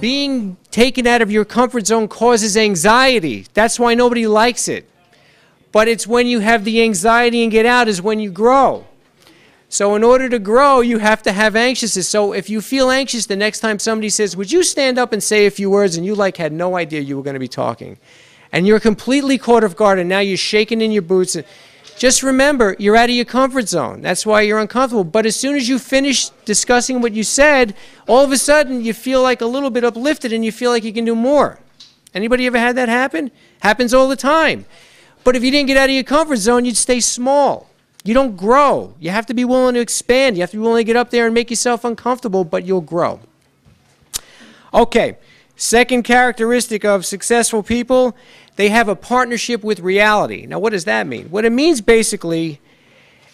Being taken out of your comfort zone causes anxiety. That's why nobody likes it. But it's when you have the anxiety and get out is when you grow. So in order to grow, you have to have anxiousness. So if you feel anxious the next time somebody says, would you stand up and say a few words, and you like had no idea you were going to be talking, and you're completely caught off guard, and now you're shaking in your boots, just remember, you're out of your comfort zone. That's why you're uncomfortable. But as soon as you finish discussing what you said, all of a sudden you feel like a little bit uplifted and you feel like you can do more. Anybody ever had that happen? Happens all the time. But if you didn't get out of your comfort zone, you'd stay small. You don't grow. You have to be willing to expand. You have to be willing to get up there and make yourself uncomfortable, but you'll grow. Okay, second characteristic of successful people, they have a partnership with reality. Now, what does that mean? What it means basically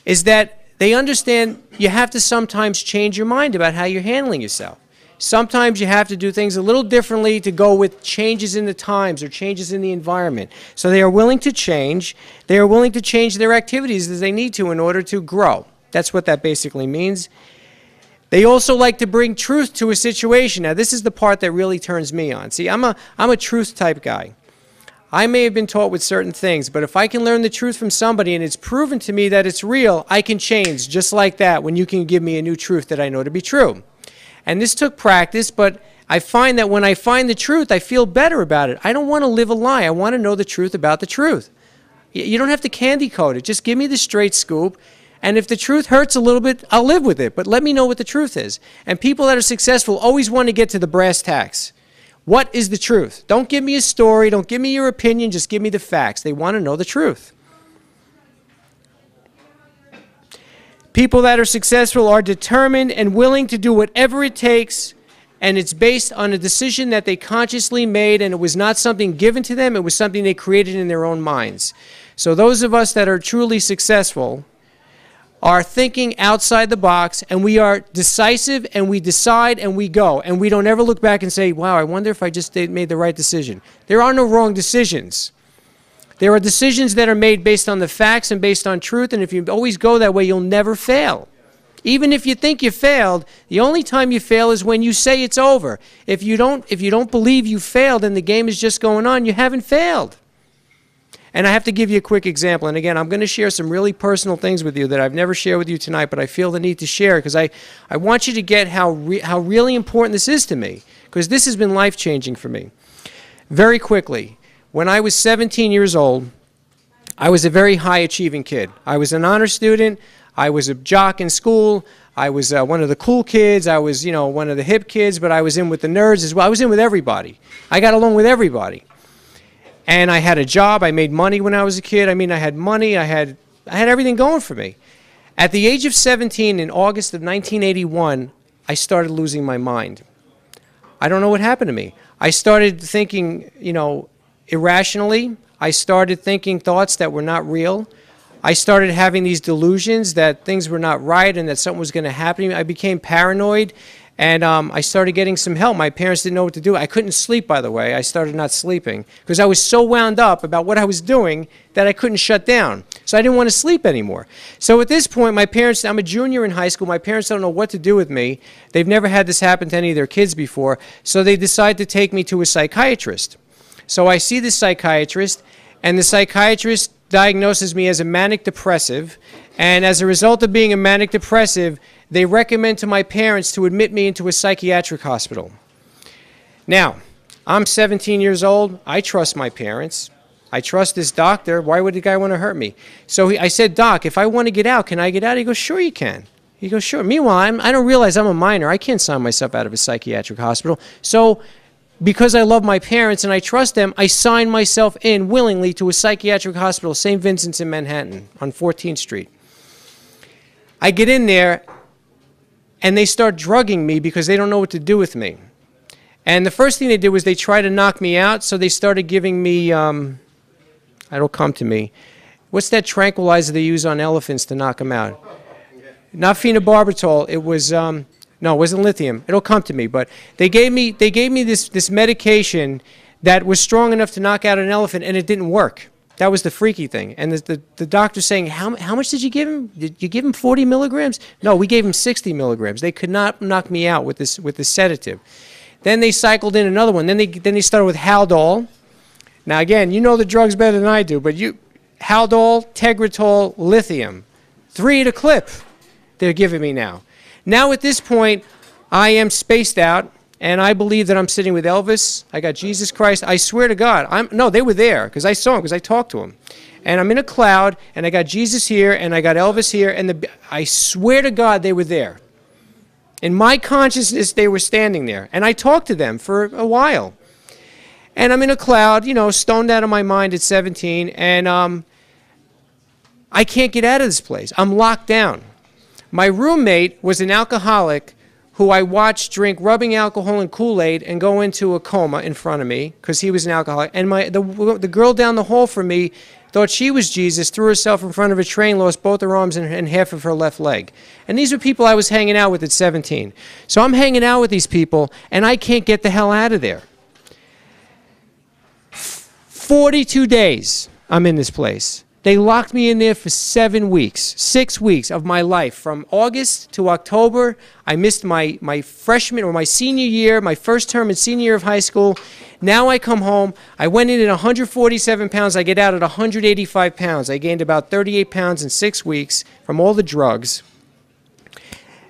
is that they understand you have to sometimes change your mind about how you're handling yourself. Sometimes you have to do things a little differently to go with changes in the times or changes in the environment. So they are willing to change. They are willing to change their activities as they need to in order to grow. That's what that basically means. They also like to bring truth to a situation. Now, this is the part that really turns me on. See, I'm a truth type guy. I may have been taught with certain things, but if I can learn the truth from somebody and it's proven to me that it's real, I can change just like that when you can give me a new truth that I know to be true. And this took practice, but I find that when I find the truth, I feel better about it. I don't want to live a lie. I want to know the truth about the truth. You don't have to candy coat it. Just give me the straight scoop. And if the truth hurts a little bit, I'll live with it. But let me know what the truth is. And people that are successful always want to get to the brass tacks. What is the truth? Don't give me a story. Don't give me your opinion. Just give me the facts. They want to know the truth. People that are successful are determined and willing to do whatever it takes, and it's based on a decision that they consciously made, and it was not something given to them. It was something they created in their own minds. So those of us that are truly successful are thinking outside the box, and we are decisive, and we decide, and we go. And we don't ever look back and say, wow, I wonder if I just made the right decision. There are no wrong decisions. There are decisions that are made based on the facts and based on truth, and if you always go that way, you'll never fail. Even if you think you failed, the only time you fail is when you say it's over. If you don't believe you failed and the game is just going on, you haven't failed. And I have to give you a quick example. And again, I'm going to share some really personal things with you that I've never shared with you tonight, but I feel the need to share because I want you to get how really important this is to me, because this has been life-changing for me. Very quickly. When I was 17 years old, I was a very high-achieving kid. I was an honor student. I was a jock in school. I was one of the cool kids. I was, one of the hip kids, but I was in with the nerds as well. I was in with everybody. I got along with everybody. And I had a job. I made money when I was a kid. I mean, I had money. I had everything going for me. At the age of 17, in August of 1981, I started losing my mind. I don't know what happened to me. I started thinking, irrationally. I started thinking thoughts that were not real. I started having these delusions that things were not right and that something was going to happen to me. I became paranoid, and I started getting some help. My parents didn't know what to do. I couldn't sleep, by the way. I started not sleeping because I was so wound up about what I was doing that I couldn't shut down. So I didn't want to sleep anymore. So at this point, my parents, I'm a junior in high school. My parents don't know what to do with me. They've never had this happen to any of their kids before. So they decide to take me to a psychiatrist. So I see this psychiatrist, and the psychiatrist diagnoses me as a manic depressive, and as a result of being a manic depressive, they recommend to my parents to admit me into a psychiatric hospital. Now, I'm 17 years old. I trust my parents. I trust this doctor. Why would the guy want to hurt me? So I said, Doc, if I want to get out, can I get out? He goes, sure you can. He goes, sure. Meanwhile, I don't realize I'm a minor. I can't sign myself out of a psychiatric hospital. So because I love my parents and I trust them, I signed myself in willingly to a psychiatric hospital, St. Vincent's in Manhattan on 14th Street. I get in there, and they start drugging me because they don't know what to do with me. And the first thing they did was they tried to knock me out, so they started giving me, it'll come to me, what's that tranquilizer they use on elephants to knock them out? Not phenobarbital, it was, no, it wasn't lithium. It'll come to me. But they gave me this medication that was strong enough to knock out an elephant, and it didn't work. That was the freaky thing. And the doctor's saying, how much did you give him? Did you give him 40 milligrams? No, we gave him 60 milligrams. They could not knock me out with this sedative. Then they cycled in another one. Then they started with Haldol. Now, again, you know the drugs better than I do, but Haldol, Tegretol, lithium. 3 at a clip they're giving me now. Now, at this point, I am spaced out, and I believe that I'm sitting with Elvis. I got Jesus Christ. I swear to God. No, they were there because I saw him, because I talked to him. And I'm in a cloud, and I got Jesus here, and I got Elvis here, and I swear to God they were there. In my consciousness, they were standing there. And I talked to them for a while. And I'm in a cloud, you know, stoned out of my mind at 17, and I can't get out of this place. I'm locked down. My roommate was an alcoholic who I watched drink rubbing alcohol and Kool-Aid and go into a coma in front of me because he was an alcoholic. And the girl down the hall from me thought she was Jesus, threw herself in front of a train, lost both her arms and half of her left leg. And these were people I was hanging out with at 17. So I'm hanging out with these people, and I can't get the hell out of there. 42 days I'm in this place. They locked me in there for 7 weeks, 6 weeks of my life. From August to October, I missed my freshman or my senior year, my first term in senior year of high school. Now I come home. I went in at 147 pounds. I get out at 185 pounds. I gained about 38 pounds in 6 weeks from all the drugs.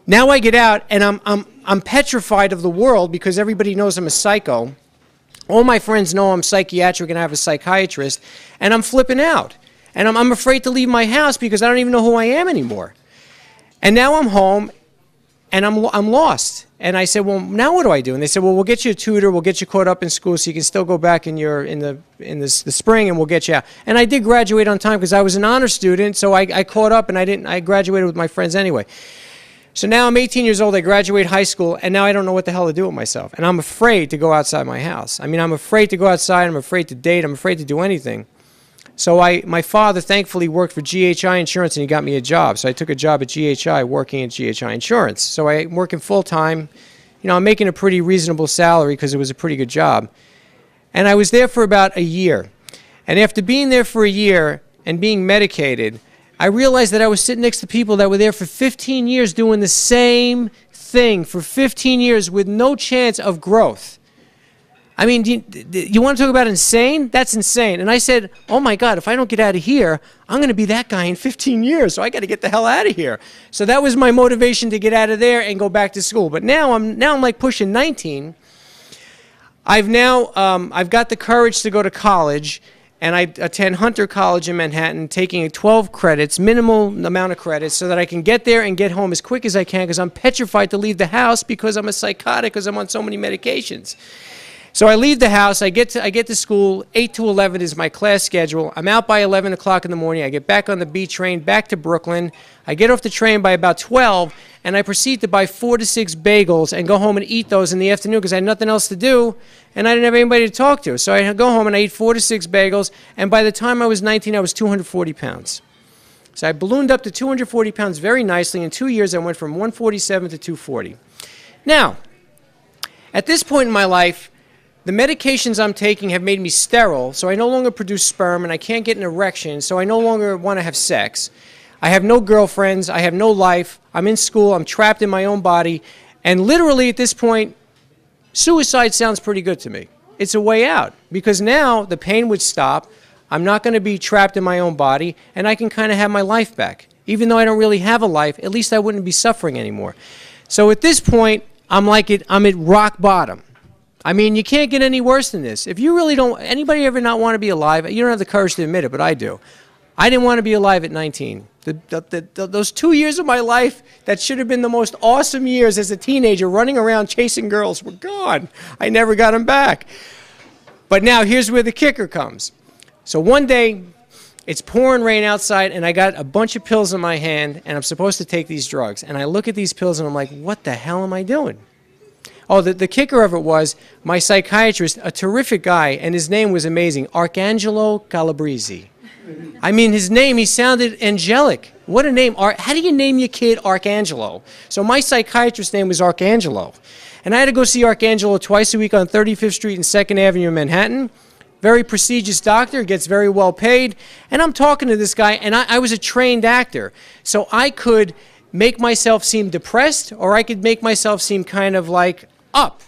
Now I get out, and I'm petrified of the world because everybody knows I'm a psycho. All my friends know I'm psychiatric and I have a psychiatrist, and I'm flipping out. And I'm afraid to leave my house because I don't even know who I am anymore. And now I'm home, and I'm lost. And I said, well, now what do I do? And they said, well, we'll get you a tutor. We'll get you caught up in school so you can still go back in the spring, and we'll get you out. And I did graduate on time because I was an honor student, so I caught up, and I graduated with my friends anyway. So now I'm 18 years old. I graduate high school, and now I don't know what the hell to do with myself. And I'm afraid to go outside my house. I mean, I'm afraid to go outside. I'm afraid to date. I'm afraid to do anything. So my father thankfully worked for GHI Insurance, and he got me a job. So I took a job at GHI, working at GHI Insurance. So I'm working full-time. You know, I'm making a pretty reasonable salary because it was a pretty good job. And I was there for about a year. And after being there for a year and being medicated, I realized that I was sitting next to people that were there for 15 years doing the same thing for 15 years with no chance of growth. I mean, you want to talk about insane? That's insane. And I said, oh my God, if I don't get out of here, I'm going to be that guy in 15 years, so I got to get the hell out of here. So that was my motivation to get out of there and go back to school. But now I'm like pushing 19. I've got the courage to go to college, and I attend Hunter College in Manhattan, taking 12 credits, minimal amount of credits, so that I can get there and get home as quick as I can because I'm petrified to leave the house because I'm a psychotic because I'm on so many medications. So I leave the house, I get to school, 8 to 11 is my class schedule. I'm out by 11 o'clock in the morning. I get back on the B train, back to Brooklyn. I get off the train by about 12, and I proceed to buy 4 to 6 bagels and go home and eat those in the afternoon because I had nothing else to do, and I didn't have anybody to talk to. So I go home and I eat 4 to 6 bagels, and by the time I was 19, I was 240 pounds. So I ballooned up to 240 pounds very nicely. In 2 years, I went from 147 to 240. Now, at this point in my life, the medications I'm taking have made me sterile, so I no longer produce sperm, and I can't get an erection, so I no longer want to have sex. I have no girlfriends. I have no life. I'm in school. I'm trapped in my own body. And literally at this point, suicide sounds pretty good to me. It's a way out, because now the pain would stop. I'm not going to be trapped in my own body, and I can kind of have my life back. Even though I don't really have a life, at least I wouldn't be suffering anymore. So at this point, I'm at rock bottom. I mean, you can't get any worse than this. If you really don't, anybody ever not want to be alive? You don't have the courage to admit it, but I do. I didn't want to be alive at 19. Those 2 years of my life that should have been the most awesome years as a teenager running around chasing girls were gone. I never got them back. But now here's where the kicker comes. So one day, it's pouring rain outside, and I got a bunch of pills in my hand, and I'm supposed to take these drugs. And I look at these pills, and I'm like, what the hell am I doing? Oh, the kicker of it was my psychiatrist, a terrific guy, and his name was amazing, Arcangelo Calabrese. I mean, his name, he sounded angelic. What a name. How do you name your kid Arcangelo? So my psychiatrist's name was Arcangelo. And I had to go see Arcangelo twice a week on 35th Street and 2nd Avenue in Manhattan. Very prestigious doctor, gets very well paid. And I'm talking to this guy, and I was a trained actor. So I could make myself seem depressed, or I could make myself seem kind of like up.